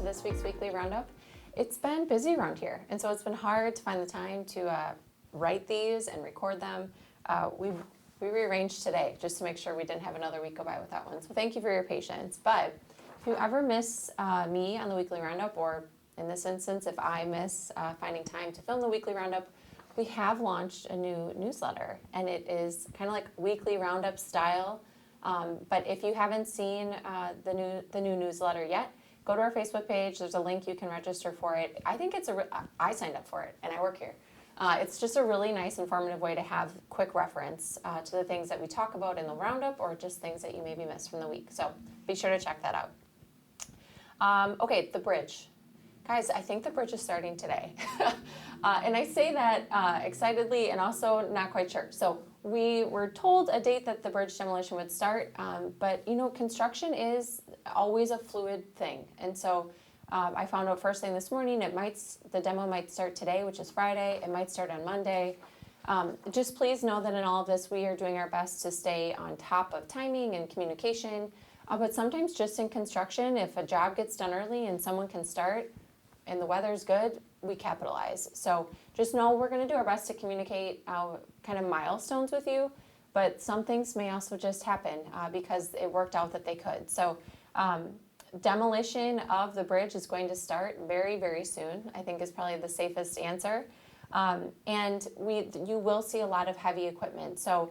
this week's weekly roundup. It's been busy around here, and so it's been hard to find the time to write these and record them. We rearranged today just to make sure we didn't have another week go by without one. So thank you for your patience. But if you ever miss me on the weekly roundup, or in this instance, if I miss finding time to film the weekly roundup, we have launched a new newsletter, and it is kind of like weekly roundup style. But if you haven't seen the new newsletter yet, go to our Facebook page. There's a link you can register for it. I think I signed up for it, and I work here. It's just a really nice, informative way to have quick reference to the things that we talk about in the roundup, or just things that you maybe missed from the week. So be sure to check that out. Okay, the bridge. Guys, I think the bridge is starting today. And I say that excitedly and also not quite sure. So we were told a date that the bridge demolition would start, but construction is always a fluid thing. And so I found out first thing this morning, the demo might start today, which is Friday. It might start on Monday. Just please know that in all of this, we are doing our best to stay on top of timing and communication. But sometimes just in construction, if a job gets done early and someone can start and the weather's good, we capitalize. So just know we're going to do our best to communicate kind of milestones with you, but some things may also just happen because it worked out that they could. So demolition of the bridge is going to start very, very soon, I think is probably the safest answer. And you will see a lot of heavy equipment. So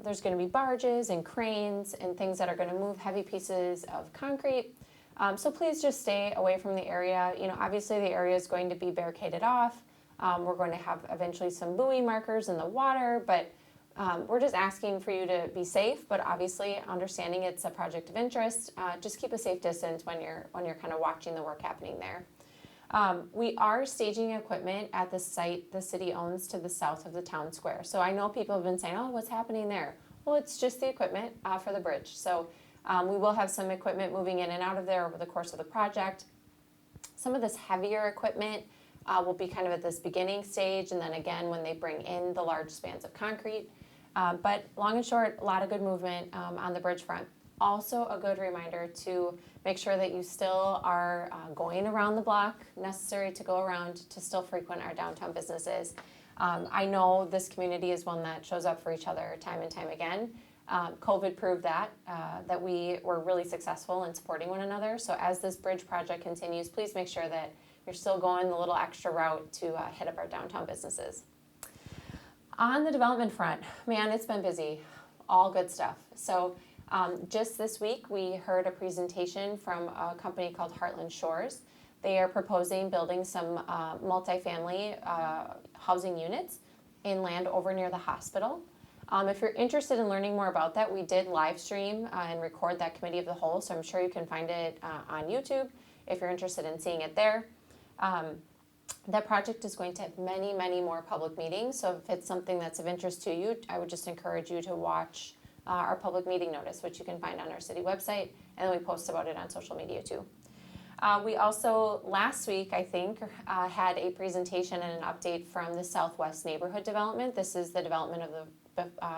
there's going to be barges and cranes and things that are going to move heavy pieces of concrete. So please just stay away from the area. Obviously the area is going to be barricaded off. We're going to have eventually some buoy markers in the water, but we're just asking for you to be safe, but obviously understanding it's a project of interest. Just keep a safe distance when you're kind of watching the work happening there. We are staging equipment at the site the city owns to the south of the town square. So I know people have been saying, oh, what's happening there? Well, it's just the equipment for the bridge. So we will have some equipment moving in and out of there over the course of the project. Some of this heavier equipment will be kind of at this beginning stage, and then again when they bring in the large spans of concrete. But long and short, a lot of good movement on the bridge front. Also a good reminder to make sure that you still are going around the block necessary to go around to still frequent our downtown businesses. I know this community is one that shows up for each other time and time again. COVID proved that we were really successful in supporting one another. So as this bridge project continues, please make sure that you're still going the little extra route to hit up our downtown businesses. On the development front, man, it's been busy. All good stuff. So just this week, we heard a presentation from a company called Heartland Shores. They are proposing building some multifamily housing units in land over near the hospital. If you're interested in learning more about that, we did live stream and record that committee of the whole, so I'm sure you can find it on YouTube if you're interested in seeing it there. That project is going to have many, many more public meetings, so if it's something that's of interest to you, I would just encourage you to watch our public meeting notice, which you can find on our city website, and then we post about it on social media too. We also, last week, I think, had a presentation and an update from the Southwest Neighborhood Development. This is the development of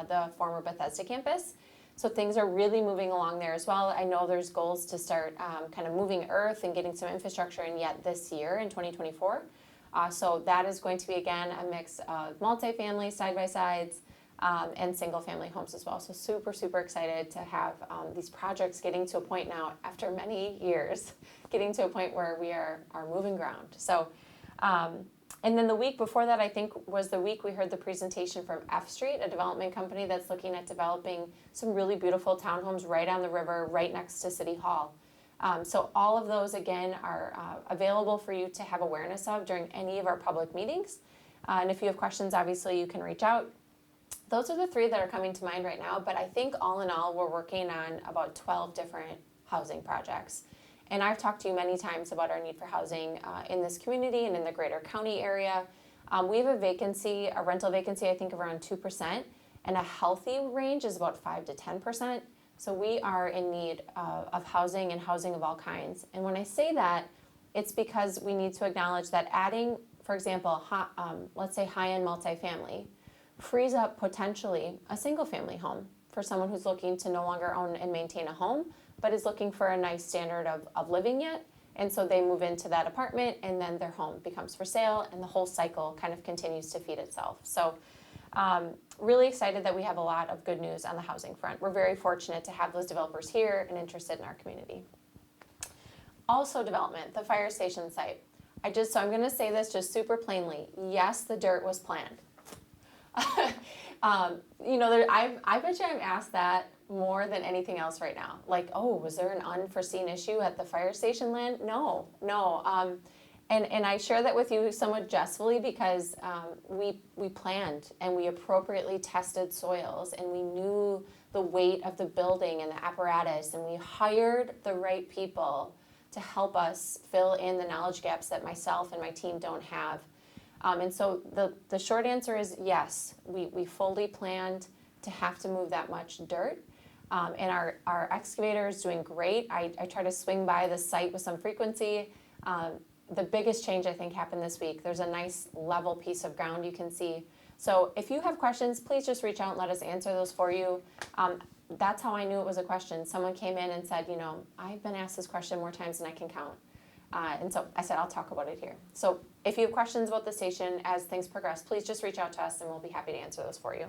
the former Bethesda campus. So things are really moving along there as well. I know there's goals to start kind of moving earth and getting some infrastructure in yet this year in 2024. So that is going to be, again, a mix of multifamily side-by-sides and single-family homes as well. So super, super excited to have these projects getting to a point now, after many years, getting to a point where we are moving ground. So, and then the week before that, I think, was the week we heard the presentation from F Street, a development company that's looking at developing some really beautiful townhomes right on the river, right next to City Hall. So all of those, again, are available for you to have awareness of during any of our public meetings. And if you have questions, obviously, you can reach out. Those are the three that are coming to mind right now, but I think all in all, we're working on about 12 different housing projects. And I've talked to you many times about our need for housing in this community and in the greater county area. We have a rental vacancy, I think, of around 2%, and a healthy range is about 5 to 10%. So we are in need of housing and housing of all kinds. And when I say that, it's because we need to acknowledge that adding, for example, let's say high-end multifamily, frees up potentially a single-family home for someone who's looking to no longer own and maintain a home, but is looking for a nice standard of living yet, And so they move into that apartment and then their home becomes for sale and the whole cycle kind of continues to feed itself. So really excited that we have a lot of good news on the housing front. We're very fortunate to have those developers here and interested in our community. Also development, the fire station site. So I'm gonna say this just super plainly. Yes, the dirt was planned. I bet you I'm asked that more than anything else right now. Like, oh, was there an unforeseen issue at the fire station land? No. And I share that with you somewhat jestfully because we planned and we appropriately tested soils and we knew the weight of the building and the apparatus and we hired the right people to help us fill in the knowledge gaps that myself and my team don't have. And so the short answer is yes, we fully planned to have to move that much dirt. And our excavator is doing great. I try to swing by the site with some frequency. The biggest change I think happened this week. There's a nice level piece of ground you can see. So if you have questions, please just reach out and let us answer those for you. That's how I knew it was a question. Someone came in and said, I've been asked this question more times than I can count. And so I said, I'll talk about it here. So if you have questions about the station as things progress, please just reach out to us and we'll be happy to answer those for you.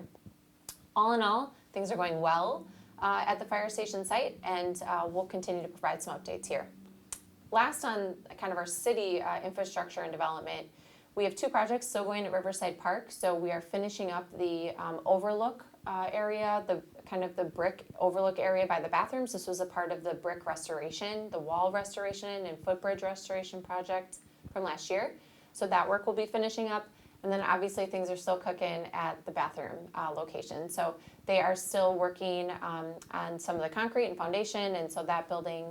All in all, things are going well at the fire station site and we'll continue to provide some updates here. Last on kind of our city infrastructure and development, we have two projects still going at Riverside Park. So we are finishing up the overlook area, the brick overlook area by the bathrooms. This was a part of the brick restoration, the wall restoration and footbridge restoration project from last year. So that work will be finishing up. And then obviously things are still cooking at the bathroom location. So they are still working on some of the concrete and foundation. And so that building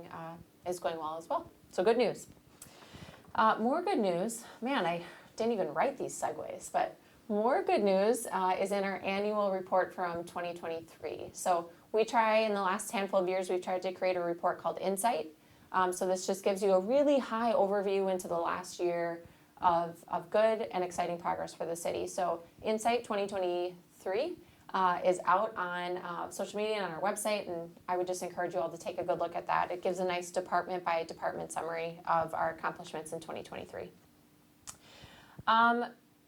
is going well as well. So good news. More good news. Man, I didn't even write these segues, but more good news is in our annual report from 2023. So we try, in the last handful of years, we've tried to create a report called Insight. So this just gives you a really high overview into the last year of good and exciting progress for the city. So Insight 2023 is out on social media and on our website, and I would just encourage you all to take a good look at that. It gives a nice department by department summary of our accomplishments in 2023.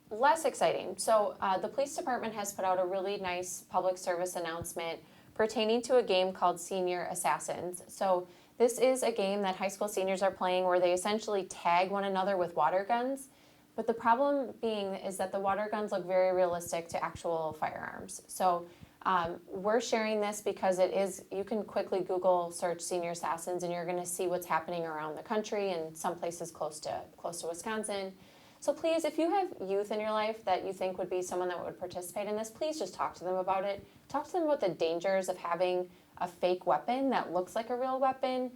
Less exciting. So the police department has put out a really nice public service announcement pertaining to a game called Senior Assassins. So this is a game that high school seniors are playing where they essentially tag one another with water guns. But the problem being is that the water guns look very realistic to actual firearms. So we're sharing this because you can quickly Google search Senior Assassins and you're going to see what's happening around the country and some places close to Wisconsin. So please, if you have youth in your life that you think would be someone that would participate in this, please just talk to them about it. Talk to them about the dangers of having a fake weapon that looks like a real weapon.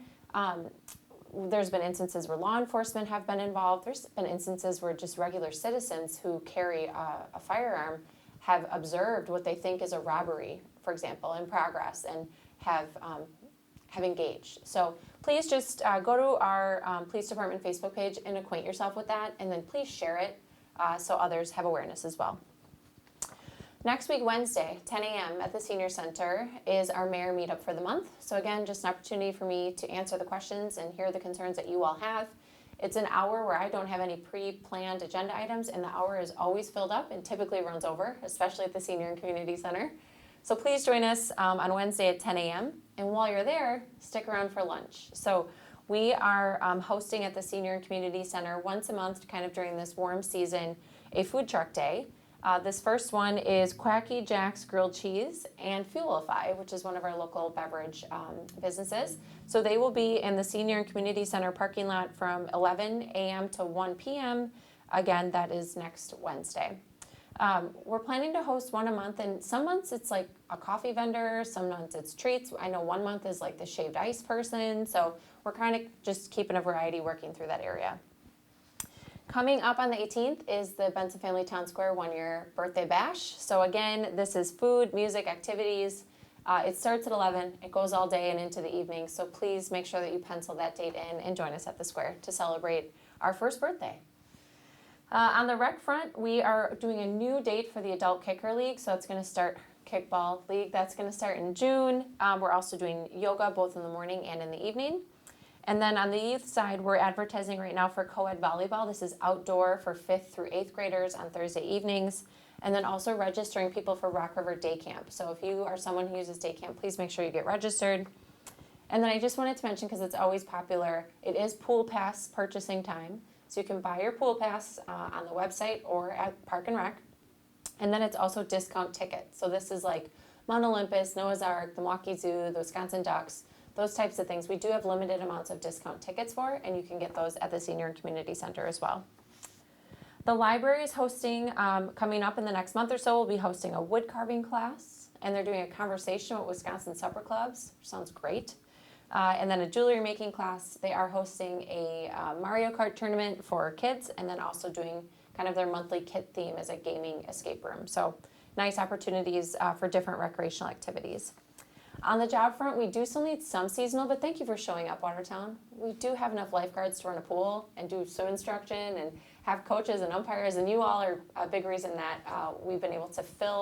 There's been instances where law enforcement have been involved. There's been instances where just regular citizens who carry a firearm have observed what they think is a robbery, for example, in progress and have engaged. So please just go to our police department Facebook page and acquaint yourself with that, and then please share it so others have awareness as well. Next week, Wednesday, 10 a.m. at the Senior Center is our mayor meetup for the month. So again, just an opportunity for me to answer the questions and hear the concerns that you all have. It's an hour where I don't have any pre-planned agenda items, and the hour is always filled up and typically runs over, especially at the Senior and Community Center. So please join us on Wednesday at 10 a.m. And while you're there, stick around for lunch. So we are hosting at the Senior and Community Center once a month, kind of during this warm season, a food truck day. This first one is Quacky Jack's Grilled Cheese and Fuelify, which is one of our local beverage businesses. So they will be in the Senior and Community Center parking lot from 11 a.m. to 1 p.m. Again, that is next Wednesday. We're planning to host one a month, and some months it's like a coffee vendor, some months it's treats. I know one month is like the shaved ice person, so we're kind of just keeping a variety working through that area. Coming up on the 18th is the Benson Family Town Square 1-year birthday bash. So again, this is food, music, activities. It starts at 11, it goes all day and into the evening, so please make sure that you pencil that date in and join us at the square to celebrate our first birthday. On the rec front, we are doing a new date for the Adult Kicker League, so it's going to start Kickball League. That's going to start in June. We're also doing yoga both in the morning and in the evening. And then on the youth side, we're advertising right now for co-ed volleyball. This is outdoor for 5th through 8th graders on Thursday evenings. And then also registering people for Rock River Day Camp. So if you are someone who uses day camp, please make sure you get registered. And then I just wanted to mention, because it's always popular, it is pool pass purchasing time. So you can buy your pool pass on the website or at Park and Rec. And then it's also discount tickets. So this is like Mount Olympus, Noah's Ark, the Milwaukee Zoo, the Wisconsin Ducks, those types of things. We do have limited amounts of discount tickets for, and you can get those at the Senior and Community Center as well. The library is hosting, coming up in the next month or so, we'll be hosting a wood carving class, and they're doing a conversation with Wisconsin Supper Clubs, which sounds great. And then a jewelry making class. They are hosting a Mario Kart tournament for kids, and then also doing kind of their monthly kit theme as a gaming escape room. So nice opportunities for different recreational activities. On the job front, we do still need some seasonal, but thank you for showing up, Watertown. We do have enough lifeguards to run a pool and do swim instruction and have coaches and umpires, and you all are a big reason that we've been able to fill